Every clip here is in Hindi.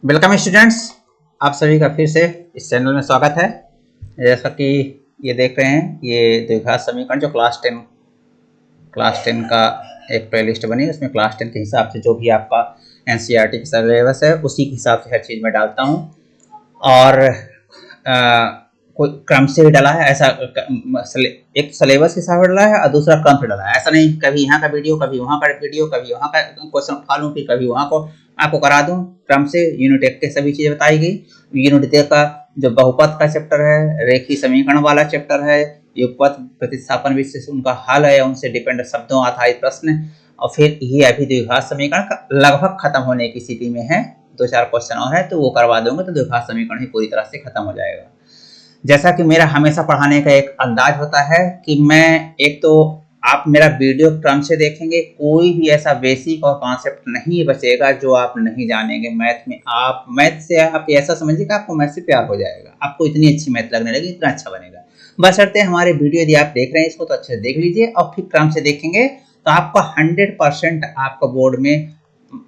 वेलकम स्टूडेंट्स, आप सभी का फिर से इस चैनल में स्वागत है। जैसा कि ये देख रहे हैं, ये द्विघात समीकरण जो क्लास 10 का एक प्लेलिस्ट बनी, उसमें क्लास 10 के हिसाब से जो भी आपका एनसीईआरटी का सिलेबस है उसी के हिसाब से हर चीज़ में डालता हूँ। और कोई क्रम से भी डाला है, ऐसा एक सिलेबस के हिसाब से डाला है और दूसरा क्रम से डाला है। ऐसा नहीं कभी यहाँ का वीडियो, कभी वहाँ का वीडियो, कभी वहाँ का क्वेश्चन उठा लूँ, फिर कभी वहाँ को आपको करा दूँ। क्रम से यूनिट 1 के सभी चीज़ें बताई गई। यूनिट 2 का जो बहुपद का चैप्टर है, रेखीय समीकरण वाला चैप्टर है, युगपत प्रतिस्थापन विशेष उनका हल है, उनसे डिपेंड शब्दों आधारित प्रश्न, और फिर ये अभी द्विघात समीकरण का लगभग खत्म होने की स्थिति में है। 2-4 क्वेश्चन और है तो वो करवा दूंगा, तो द्विघात समीकरण ही पूरी तरह से खत्म हो जाएगा। जैसा कि मेरा हमेशा पढ़ाने का एक अंदाज होता है कि मैं एक तो आप मेरा वीडियो क्रम से देखेंगे, कोई भी ऐसा बेसिक और कॉन्सेप्ट नहीं बचेगा जो आप नहीं जानेंगे मैथ में। आप मैथ से आप ऐसा समझिए कि आपको मैथ से प्यार हो जाएगा, आपको इतनी अच्छी मैथ लगने लगी, इतना अच्छा बनेगा। बशर्ते हमारे वीडियो यदि आप देख रहे हैं इसको तो अच्छे से देख लीजिए, और फिर क्रम से देखेंगे तो आपका 100% आपका बोर्ड में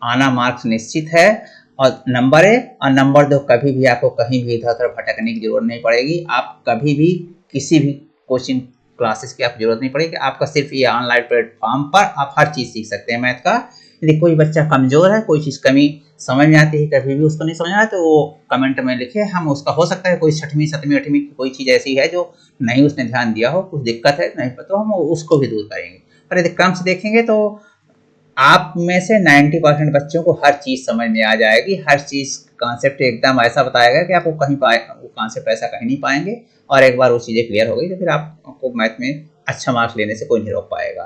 आना मार्क्स निश्चित है। और नंबर 1 और नंबर 2, कभी भी आपको कहीं भी इधर उधर भटकने की जरूरत नहीं पड़ेगी। आप कभी भी किसी भी कोचिंग क्लासेस की आप जरूरत नहीं पड़ेगी। आपका सिर्फ ये ऑनलाइन प्लेटफॉर्म पर आप हर चीज़ सीख सकते हैं मैथ का। यदि कोई बच्चा कमजोर है, कोई चीज़ कमी समझ में आती है, कभी भी उसको नहीं समझ आया, तो वो कमेंट में लिखे। हम उसका हो सकता है कोई 6वीं 7वीं 8वीं की कोई चीज़ ऐसी है जो नहीं उसने ध्यान दिया हो, कुछ दिक्कत है नहीं, तो हम उसको भी दूर करेंगे। पर यदि क्रम से देखेंगे तो आप में से 90% बच्चों को हर चीज़ समझ में आ जाएगी। हर चीज़ कॉन्सेप्ट एकदम ऐसा बताएगा कि आपको कहीं पाए वो कॉन्सेप्ट ऐसा कहीं नहीं पाएंगे। और एक बार वो चीज़ें क्लियर हो गई तो फिर आपको मैथ में अच्छा मार्क्स लेने से कोई नहीं रोक पाएगा।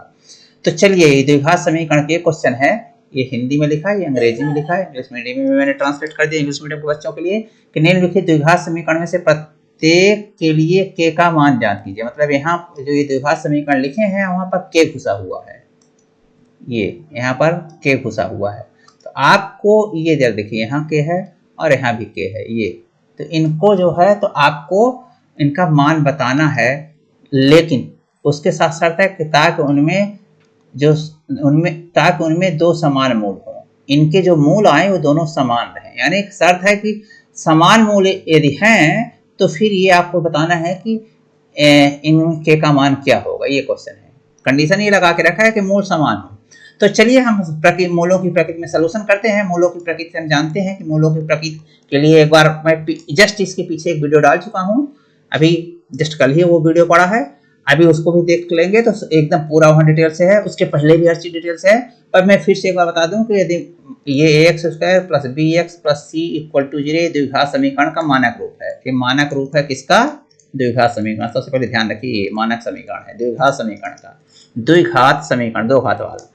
तो चलिए, द्विघात समीकरण के क्वेश्चन है। ये हिंदी में लिखा है, ये अंग्रेजी में लिखा है, इंग्लिश मीडियम में मैंने ट्रांसलेट कर दिया इंग्लिश मीडियम के बच्चों के लिए कि निम्नलिखित द्विघात समीकरण में से प्रत्येक के लिए के का मान ज्ञात कीजिए। मतलब यहाँ जो ये द्विघात समीकरण लिखे हैं वहां पर के घुसा हुआ है, ये यहाँ पर के घुसा हुआ है। तो आपको ये जब देखिए यहाँ के है और यहाँ भी के है, ये तो इनको जो है तो आपको इनका मान बताना है, लेकिन उसके साथ साथ है कि ताकि उनमें दो समान मूल हो। इनके जो मूल आए वो दोनों समान रहे, यानी एक शर्त है कि समान मूल यदि हैं तो फिर ये आपको बताना है कि इनके का मान क्या होगा। ये क्वेश्चन है, कंडीशन ये लगा के रखा है कि मूल समान हो। तो चलिए हम मूलों की प्रकृति में सलूशन करते हैं। मूलों की प्रकृति से हम जानते हैं कि मूलों की प्रकृति के लिए एक बार मैं जस्ट इसके पीछे एक वीडियो डाल चुका हूं, अभी जस्ट कल ही वो वीडियो पड़ा है, अभी उसको भी देख लेंगे तो एकदम पूरा वहां डिटेल से है। उसके पहले भी हर चीज डिटेल से है, पर मैं फिर से एक बार बता दूं कि यदि ये ax² + bx + c = 0 द्विघात समीकरण का मानक रूप है। ये मानक रूप है किसका? द्विघात समीकरण। सबसे पहले ध्यान रखिए, ये मानक समीकरण है द्विघात समीकरण का, द्विघात समीकरण दो घात वाला।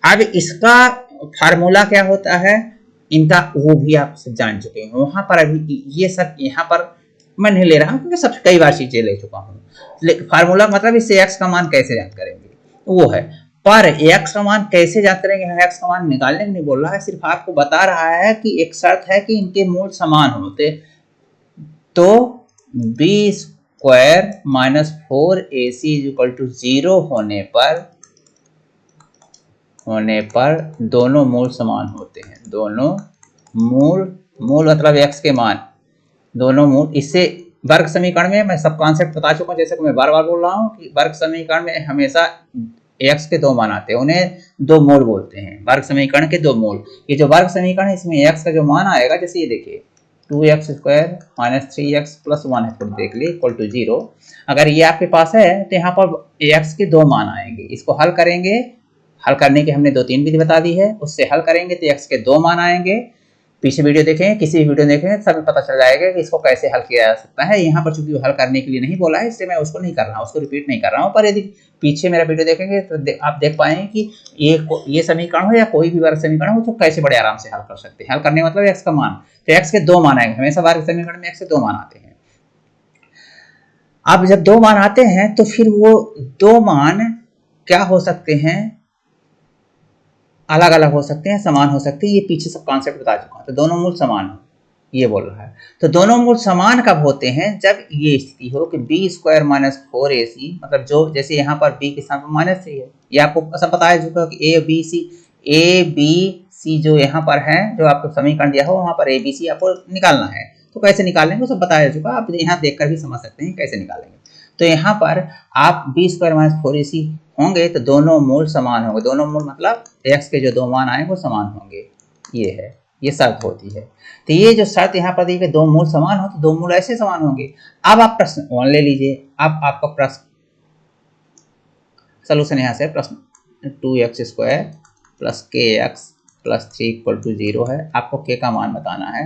अब इसका फार्मूला क्या होता है इनका, वो भी आप सब जान चुके हैं। वहां पर अभी ये सब यहाँ पर मैं नहीं ले रहा हूँ क्योंकि सब कई बार चीजें ले चुका हूँ। फार्मूला मतलब इससे x का मान कैसे ज्ञात करेंगे वो है, पर x का मान कैसे ज्ञात करेंगे, x का मान निकालने को नहीं बोल रहा है, सिर्फ आपको बता रहा है कि एक शर्त है कि इनके मूल समान होते। तो b² - 4ac = 0 होने पर दोनों मूल समान होते हैं। दोनों मूल मतलब x के मान, दोनों मूल। इससे वर्ग समीकरण में मैं सब कॉन्सेप्ट बता चुका हूं, जैसे कि मैं बार बार बोल रहा हूं कि वर्ग समीकरण में हमेशा x के दो मान आते हैं, उन्हें दो मूल बोलते हैं। वर्ग समीकरण के दो मूल, ये जो वर्ग समीकरण है इसमें x का जो मान आएगा, जैसे ये देखिए 2x² - 3x + 1 है, देख लिए = 0। अगर ये आपके पास है तो यहाँ पर x के दो मान आएंगे। इसको हल करेंगे, हल करने की हमने 2-3 विधि बता दी है, उससे हल करेंगे तो x के दो मान आएंगे। पीछे वीडियो देखें, किसी भी वीडियो देखें, सब पता चल जाएगा कि इसको कैसे हल किया जा सकता है। यहाँ पर चूंकि हल करने के लिए नहीं बोला है इसलिए मैं उसको नहीं कर रहा हूँ, उसको रिपीट नहीं कर रहा हूँ। पर यदि पीछे मेरा वीडियो देखेंगे तो आप देख पाएंगे कि ये समीकरण हो या कोई भी वर्ग समीकरण हो तो कैसे बड़े आराम से हल कर सकते हैं। हल करने मतलब एक्स का मान, तो एक्स के दो मान आएंगे, हमेशा वर्ग समीकरण में एक्स के दो मान आते हैं। अब जब दो मान आते हैं तो फिर वो दो मान क्या हो सकते हैं, अलग अलग हो सकते हैं, समान हो सकते हैं। ये पीछे सब कॉन्सेप्ट बता चुका हूं। तो दोनों मूल समान हो, ये बोल रहा है। तो दोनों मूल समान कब होते हैं? जब ये स्थिति हो कि b² - 4ac, मतलब जो जैसे यहाँ पर b के स्थान पर -3 है, ये आपको सब बताया चुका कि a b c सी जो यहाँ पर है, जो आपको समीकरण दिया हो वहाँ पर ए बी सी आपको निकालना है। तो कैसे निकालेंगे वो सब बताया चुका, आप यहाँ देखकर भी समझ सकते हैं कैसे निकालेंगे। तो यहाँ पर आप बी स्क्वायर माइनस 4ac होंगे तो दोनों मूल समान होंगे। दोनों मूल मतलब x के जो दो मान आए वो समान होंगे, ये है, ये शर्त होती है। तो ये जो शर्त यहाँ पर दी गई, दो मूल समान हो तो दो मूल ऐसे समान होंगे। अब आप प्रश्न 1 ले लीजिए। अब आपका प्रश्न सोल्यूशन यहाँ से प्रश्न 2x स्क्वायर प्लस के एक्स प्लस 3 इक्वल टू 0 है। आपको k का मान बताना है,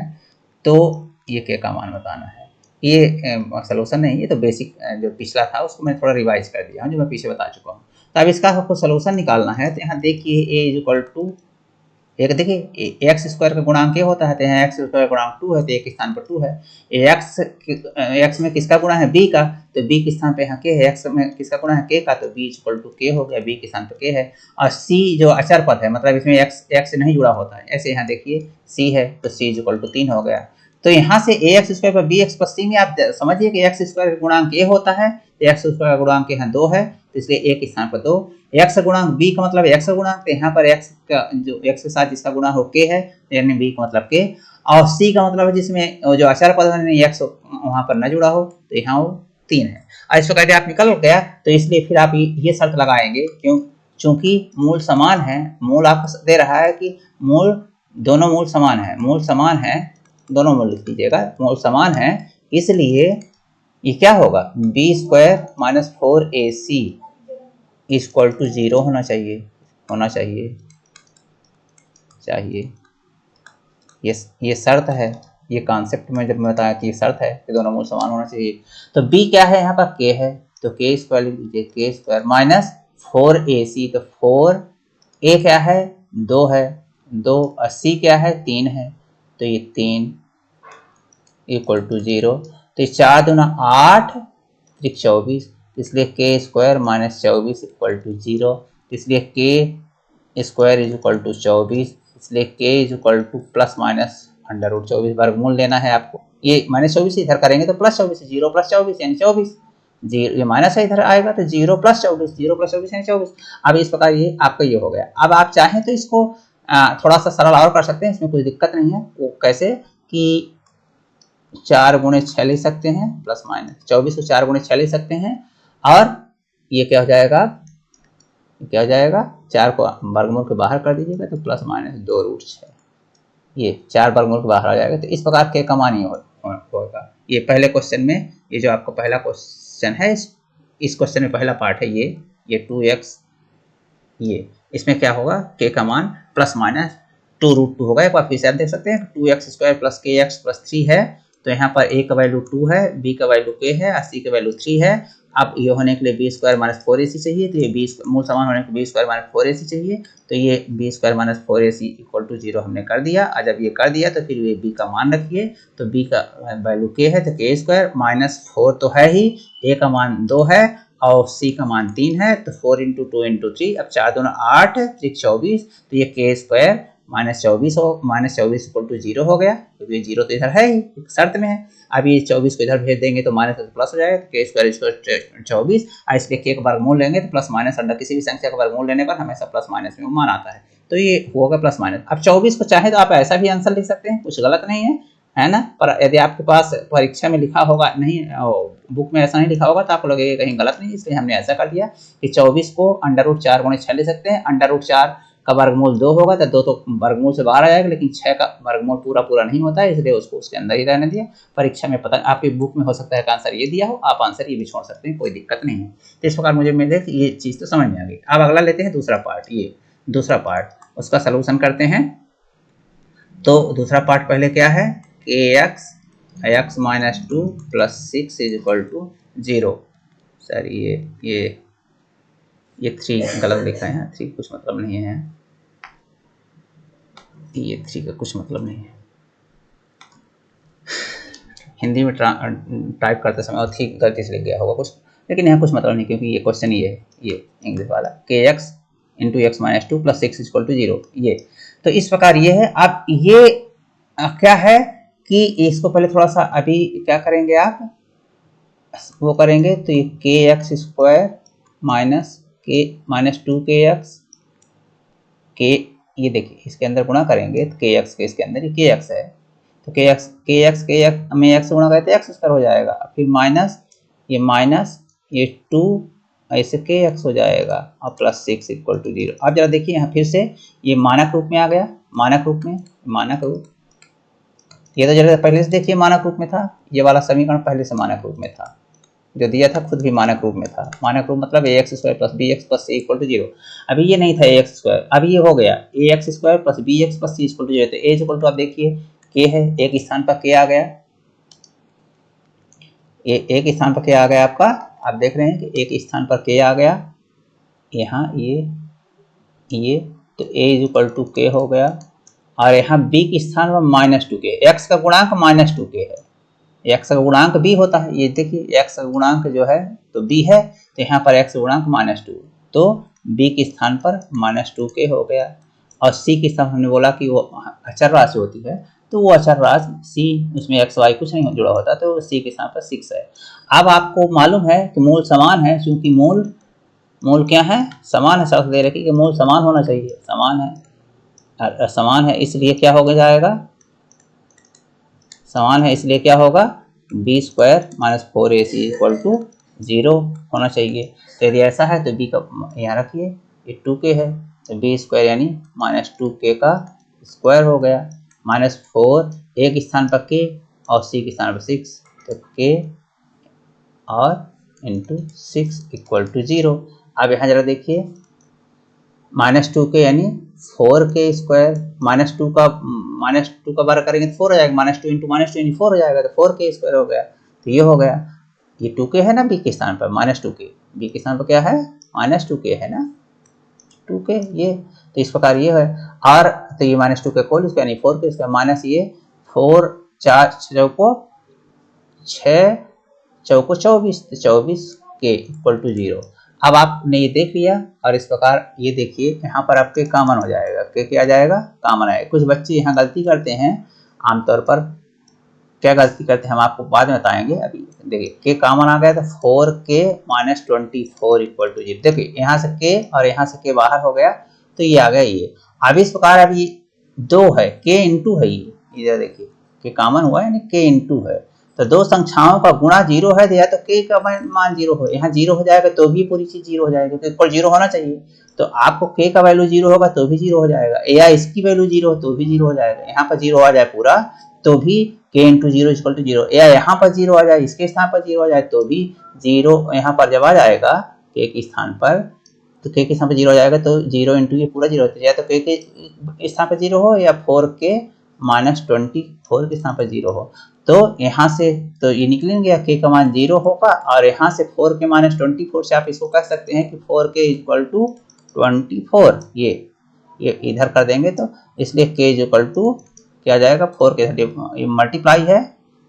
तो ये k का मान बताना है। ये सोल्यूशन नहीं, ये तो बेसिक जो पिछला था उसको मैं थोड़ा रिवाइज कर दिया हूँ, जो मैं पीछे बता चुका हूँ। तो अब इसका आपको सोल्यूशन निकालना है। तो यहाँ देखिए a इज इक्वल टू एक, देखिए एक्स स्क्वायर का गुणांक क्या होता है, तो यहाँ एक्स स्क्वायर गुणांक 2 है, तो एक स्थान पर 2 है। एक्स में किसका गुणा है, बी का, तो बी के स्थान पे यहाँ के है। एक्स में किसका गुणा है, के का, तो बी इक्वल टू के हो गया, बी के स्थान पे के है। और सी जो अचर पद है, मतलब इसमें एक्स नहीं जुड़ा होता है, ऐसे यहाँ देखिए सी है तो सी इक्वल टू 3 हो गया। तो यहाँ से ए एक्स स्क्वायर पर बी एक्स प्लस सी में आप समझिए कि एक्स स्क्वायर का गुणांक ए होता है, तो एक्स स्क्वायर का गुणांक यहाँ 2 है, तो इसलिए ए के स्थान पर 2। एक्स गुणांक बी का मतलब एक्स गुणांक, तो यहाँ पर एक्स का जो एक्स के साथ जिसका गुणा हो के है, यानी बी का मतलब के। और सी का मतलब है जिसमें जो अचर पद है एक्स वहां पर न जुड़ा हो, तो यहाँ वो 3 है। और इस प्रकार आप निकल गया, तो इसलिए फिर आप ये शर्त लगाएंगे, क्यों, चूंकि मूल समान है। मूल आपको दे रहा है कि मूल दोनों मूल समान है, मूल समान है, दोनों मूल लिख लीजिएगा, मूल समान है, इसलिए ये क्या होगा, b square minus 4ac equal to 0 होना चाहिए, होना चाहिए चाहिए। ये शर्त है, ये कॉन्सेप्ट में जब मैं बताया कि ये शर्त है कि दोनों मूल समान होना चाहिए। तो b क्या है, यहाँ पर k है, तो k स्क्वायर लिख लीजिए, के स्क्वायर माइनस 4ac, तो 4a क्या है, 2 है, 2 और c क्या है, 3 है, तो ये 3 इक्वल टू 0। तो 4 दूना 8 त्रिक 24, इसलिए के स्क्वायर माइनस 24 इक्वल टू 0, इसलिए के स्क्वायर इज इक्वल टू 24, इसलिए k is equal to plus minus under root 24 वर्गमूल लेना है आपको। ये माइनस 24 इधर करेंगे तो प्लस 24, 0 प्लस 24 यानी 24, ये माइनस है इधर आएगा तो 0 प्लस 24, 0 प्लस 24 यानी 24। अब इस प्रकार ये आपका ये हो गया। अब आप चाहें तो इसको थोड़ा सा सरल और कर सकते हैं, इसमें कोई दिक्कत नहीं है। वो कैसे कि 4 गुणे 6 ले सकते हैं, प्लस माइनस 24 को 4 गुणे 6 ले सकते हैं, और ये क्या हो जाएगा, क्या हो जाएगा, 4 को वर्गमूल के बाहर कर दीजिएगा तो प्लस माइनस 2 रूट 6, ये 4 वर्गमूल के बाहर आ जाएगा। तो इस प्रकार के का मान ही होगा। ये पहले क्वेश्चन में, ये जो आपका पहला क्वेश्चन है, इस क्वेश्चन में पहला पार्ट है ये 2x, ये इसमें क्या होगा, के का मान प्लस माइनस 2 रूट 2 होगा। एक बार फिर से आप देख सकते हैं 2x स्क्वायर प्लस के एक्स प्लस 3 है, तो यहाँ पर a का वैल्यू 2 है, b का वैल्यू k है और c का वैल्यू 3 है। अब ये होने के लिए बी स्क्वायर माइनस 4ac चाहिए, तो ये बी मूल समान होने के लिए बी स्क्वायर माइनस 4ac चाहिए, तो ये b square minus 4ac equal to 0 हमने कर दिया। और जब ये कर दिया तो फिर ये b का मान रखिए, तो b का वैल्यू k है, तो के स्क्वायर माइनस 4 तो है ही, a का मान 2 है और c का मान 3 है, तो 4 इंटू 2 इंटू 3, अब 4 दूना 8 त्रिक 24, तो ये के स्क्वायर माइनस 24 हो, माइनस 24 इक्वल टू 0 हो गया, क्योंकि ये 0 तो इधर है ही, शर्त में है। अब ये 24 को इधर भेज देंगे तो माइनस प्लस हो जाएगा, के स्क्वायर 24, और इसलिए के का वर्गमूल लेंगे तो प्लस माइनस अंडर किसी भी संख्या का वर्गमूल लेने पर हमेशा प्लस माइनस में मान आता है, तो ये होगा प्लस माइनस। अब 24 को चाहे तो आप ऐसा भी आंसर लिख सकते हैं, कुछ गलत नहीं है ना। पर यदि आपके पास परीक्षा में लिखा होगा नहीं, बुक में ऐसा नहीं लिखा होगा तो आप लोग ये कहीं गलत नहीं, इसलिए हमने ऐसा कर दिया कि 24 को अंडर रूट 4 गुणे 6 ले सकते हैं। अंडर रूट 4 का वर्गमूल 2 होगा तो 2 तो वर्गमूल से बाहर आ जाएगा, लेकिन 6 का वर्गमूल पूरा नहीं होता है, इसलिए उसको उसके अंदर ही रहने दिया। परीक्षा में पता, आपकी बुक में हो सकता है कि आंसर ये दिया हो, आप आंसर ये भी छोड़ सकते हैं, कोई दिक्कत नहीं है। तो इस प्रकार मुझे मिले ये चीज़ तो समझ में आ गई। अब अगला लेते हैं दूसरा पार्ट, ये दूसरा पार्ट, उसका सोल्यूशन करते हैं। तो दूसरा पार्ट पहले क्या है, k x minus 2 plus 6 is equal to 0। Sir ये 3 गलत लिखा है, 3 कुछ मतलब नहीं है, ये 3 का कुछ मतलब नहीं है। हिंदी में टाइप करते समय और ठीक गलती से लिख गया होगा कुछ, लेकिन यहाँ कुछ मतलब नहीं, क्योंकि ये क्वेश्चन ये है, ये इंग्लिश वाला k x into x minus 2 plus 6 equal to 0, ये। तो इस प्रकार ये है। अब ये क्या है कि इसको पहले थोड़ा सा अभी क्या करेंगे आप, वो करेंगे, तो ये के एक्स स्क्वायर माइनस 2 के एक्स, के ये देखिए इसके अंदर गुणा करेंगे तो के एक्स के इसके अंदर ये के एक्स है, तो के एक्स में एक्स गुणा करें तो एक्स स्क्वायर हो जाएगा, फिर माइनस ये 2 ऐसे के एक्स हो जाएगा और प्लस 6 इक्वल टू 0। अब जरा देखिए यहाँ फिर से ये मानक रूप में आ गया, मानक रूप, ये तो जरा पहले से देखिए मानक रूप में था, ये वाला समीकरण पहले से मानक रूप में था, जो दिया था खुद भी मानक रूप में था। मानक रूप मतलब a x square plus b x plus c equal to 0। अभी ये नहीं था ए एक्स स्क्वायर, अभी ये हो गया a x square plus b x plus c equal to 0। तो ए इक्वल टू आप देखिए के है, एक स्थान पर के आ गया, एक स्थान पर के आ गया आपका, आप देख रहे हैं कि एक स्थान पर के आ गया यहाँ ये तो ए इक्वल टू के हो गया, और यहाँ बी के स्थान पर -2k, एक्स का गुणांक -2k है, एक्स का गुणांक b होता है, ये देखिए एक्स का गुणांक जो है तो b है, तो यहाँ पर एक्स गुणांक -2, तो b के स्थान पर -2k हो गया। और c के स्थान हमने बोला कि वो अचर राशि होती है, तो वो अचर राशि c, उसमें एक्स वाई कुछ नहीं जुड़ा होता, तो c के स्थान पर 6 है। अब आपको मालूम है कि मूल समान है, क्योंकि मूल क्या है, समान है, शर्त दे रखी कि मूल समान होना चाहिए, समान है इसलिए क्या हो जाएगा, समान है इसलिए क्या होगा, b square minus 4ac equal to 0 होना चाहिए। तो यदि ऐसा है तो बी का यहाँ रखिए, ये 2k है, तो बी स्क्वायर यानी -2k का स्क्वायर हो गया, -4 एक स्थान पर k और c के स्थान पर 6, तो k और इंटू 6 इक्वल टू 0। अब यहाँ जरा देखिए -2k यानी 4k स्क्वायर, -2 का बार करेंगे तो 4 हो जाएगा, -2 इंटू -2 यानी 4 हो जाएगा, तो 4k स्क्वायर हो गया। तो ये हो गया, ये 2k है ना बी के स्थान पर, -2k, बी के स्थान पर क्या है, -2k है ना, 2k ये, तो इस प्रकार ये है। और तो ये -2k होल स्क्वायर यानी 4k स्क्वायर माइनस ये 4 4 चौको 6 चौको 24, तो 24k इक्वल टू 0। अब आपने ये देख लिया, और इस प्रकार ये देखिए यहाँ पर आपके कॉमन हो जाएगा, के क्या आ जाएगा, कॉमन आएगा। कुछ बच्चे यहाँ गलती करते हैं, आमतौर पर क्या गलती करते हैं हम आपको बाद में बताएंगे। अभी देखिए के कॉमन आ गया, तो 4k माइनस 24 इक्वल टू 0। देखिए यहाँ से के और यहाँ से के बाहर हो गया, तो ये आ गया ये। अब इस प्रकार अभी 2 है, के इंटू है, ये इधर देखिए के कॉमन हुआ है, के इंटू है, तो दो संख्याओं का गुणा 0 है दिया, तो k का मान 0 हो, यहाँ 0 हो जाएगा तो भी पूरी चीज 0 हो जाएगी, क्योंकि इक्वल 0 होना चाहिए। तो आपको k का वैल्यू 0 होगा तो भी 0 हो जाएगा, या इसकी वैल्यू 0 हो तो भी 0 हो जाएगा। यहाँ पर 0 आ जाए पूरा तो भी k इंटू 0 इक्वल टू 0, या यहाँ पर 0 आ जाए, इसके स्थान पर 0 आ जाए तो भी 0 यहाँ पर जब आ जाएगा k के स्थान पर, तो k के स्थान पर 0 हो जाएगा, तो 0 इंटू ये पूरा 0 होता है, या तो k के स्थान पर 0 हो या 4k माइनस 24 के स्थान पर 0 हो। तो यहाँ से तो ये निकल गया k का मान 0 होगा, और यहाँ से 4k माइनस 24 से आप इसको कह सकते हैं कि 4k इक्वल टू 24, ये इधर कर देंगे, तो इसलिए k इक्वल टू क्या आ जाएगा, 4 के मल्टीप्लाई है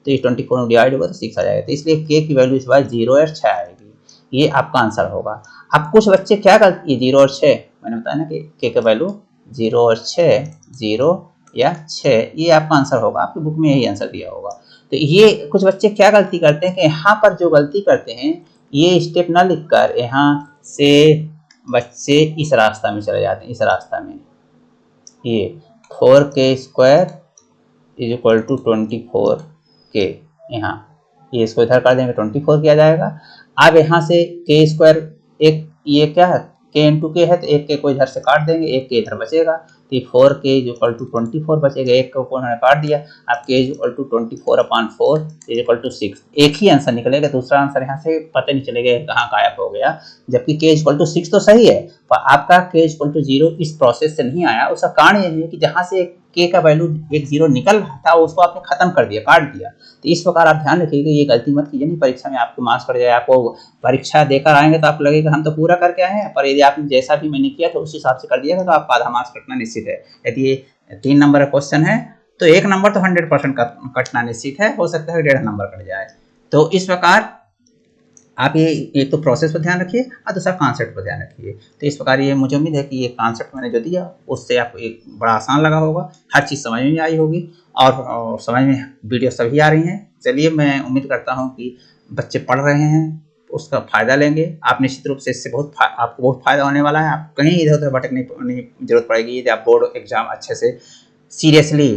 तो ये 24 में डिवाइड होगा तो 6 आ जाएगा, तो इसलिए k की वैल्यू इस बार 0 और 6 आएगी, ये आपका आंसर होगा। अब कुछ बच्चे क्या करते, ये 0 और 6 मैंने बताया ना कि k का वैल्यू 0 और 6, 0 या 6, ये आपका आंसर होगा, आपकी बुक में यही आंसर दिया होगा। तो ये कुछ बच्चे क्या गलती करते हैं कि यहाँ पर जो गलती करते हैं, ये स्टेप ना लिखकर यहाँ से बच्चे इस रास्ता में चले जाते हैं, इस रास्ता में, ये 4k square is equal to 24k, यहाँ ये इसको इधर कर देंगे 24 किया जाएगा। अब यहाँ से k स्क्वायर, एक ये क्या है k इंटू के है, तो एक k को इधर से काट देंगे, एक k इधर बचेगा, तो 4k इक्वल टू 24 बचेगा, एक को उन्होंने काट दिया, अब k equal to 24/4 equal to 6, एक ही आंसर निकलेगा, दूसरा आंसर यहाँ से पता नहीं चलेगा कहाँ गायब हो गया, जबकि k इक्वल टू 6 तो सही है, पर आपका k इक्वल टू 0 इस प्रोसेस से नहीं आया। उसका कारण यह है कि जहाँ से k का वैल्यू एक 0 निकल रहा था, उसको आपने खत्म कर दिया, काट दिया। तो इस प्रकार आप ध्यान रखिएगा, ये गलती मत कीजिए, नहीं परीक्षा में आपको मार्क्स कट जाए, आपको परीक्षा देकर आएंगे तो आपको लगेगा हम तो पूरा करके आए हैं, पर यदि आपने जैसा भी मैंने किया तो उस हिसाब से कर दिएगा तो आपका आधा मार्क्स कटना निश्चित है। यदि ये 3 नंबर का क्वेश्चन है तो 1 नंबर तो 100% कटना निश्चित है, हो सकता है 1.5 नंबर कट जाए। तो इस प्रकार आप ये एक तो प्रोसेस पर ध्यान रखिए और दूसरा कॉन्सेप्ट पर ध्यान रखिए। तो इस प्रकार ये मुझे उम्मीद है कि ये कॉन्सेप्ट मैंने जो दिया उससे आपको एक बड़ा आसान लगा होगा, हर चीज़ समझ में आई होगी, और समझ में वीडियो सभी आ रही हैं। चलिए मैं उम्मीद करता हूँ कि बच्चे पढ़ रहे हैं, उसका फ़ायदा लेंगे। आप निश्चित रूप से इससे आपको बहुत फ़ायदा होने वाला है। आप कहीं इधर-उधर भटकने नहीं ज़रूरत पड़ेगी। यदि आप बोर्ड एग्ज़ाम अच्छे से सीरियसली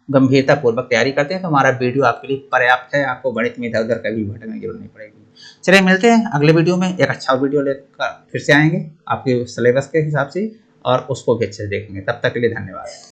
गंभीरतापूर्वक तैयारी करते हैं तो हमारा वीडियो आपके लिए पर्याप्त है। आपको गणित में इधर-उधर कभी भटकने की ज़रूरत नहीं पड़ेगी। चलिए मिलते हैं अगले वीडियो में, एक अच्छा वीडियो लेकर फिर से आएँगे आपके सिलेबस के हिसाब से और उसको भी अच्छे से देखेंगे। तब तक के लिए धन्यवाद।